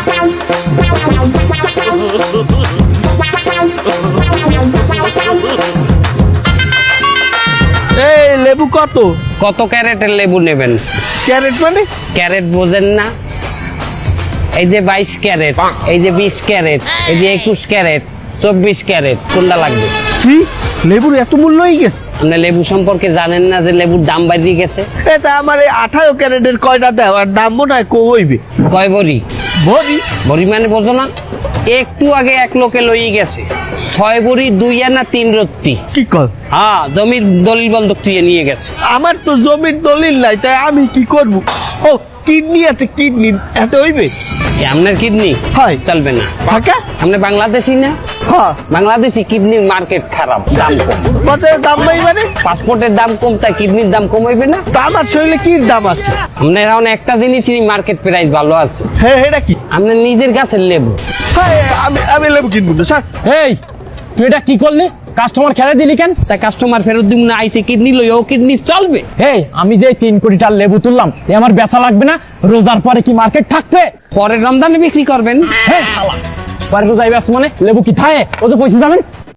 এই লেবু কত? কত ক্যারেটের লেবু নেবেন? ক্যারেট মানে? ক্যারেট বোঝেন না? এই যে 22 ক্যারেট, এই যে 20 ক্যারেট, এই যে 21 ক্যারেট, 24 ক্যারেট, কোনটা লাগবে? কি লেবুর এত মূল্য হয়ে গেছে? আপনি লেবু সম্পর্কে জানেন না যে লেবুর দাম বাড়িয়ে গেছে? এটা আমার এই 18 ক্যারেটের কয়টা দেও আর দাম মনে হয় কম হইবে। কয় বড়ি? ভরি বড়ি মানে বোঝো না? একটু আগে এক লোকে লইয়ে গেছে 6 বড়ি 2 আনা 3 রত্তি। কি কর? হ্যাঁ, জমির দলিল বন্ধক তুই নিয়ে গেছে। আমার তো জমির দলিল নাই, তাই আমি কি করব? ও কিডনি আছে, কিডনি এত হইবে? আপনার কিডনি হয় চলবে না। ফাঁকা? আপনি বাংলাদেশি না? হ্যাঁ। বাংলাদেশি কিডনির মার্কেট খারাপ, দাম কম। বাজারে দাম নাই মানে? পাসপোর্টের দাম কম, তাই কিডনির দাম কম হইবে না? তা আমার শরীরে কি দাম আছে? আপনার এখন একটা জিনিসই মার্কেট প্রাইস ভালো আছে, হ্যাঁ এটা কি? আপনার নিজের গাছের লেবু। হ্যাঁ আমি লেবু কিনবো না স্যার। এই তুই এটা কি করলি? কাস্টমার খেলে দিলি কেন? তা কাস্টমার ফেরত দিব না, আইসে কিডনি লই, ও কিডনি চলবে? এই আমি যে 3 কোটি টাকার লেবু তুললাম, এ আমার বেচা লাগবে না? রোজার পরে কি মার্কেট থাকবে? পরের রমজানে বিক্রি করবেন। হ্যাঁ শালা, পরে রোজায় ব্যস্ত মানে লেবু কি থায়ে? ও যে পয়সা যাবেন।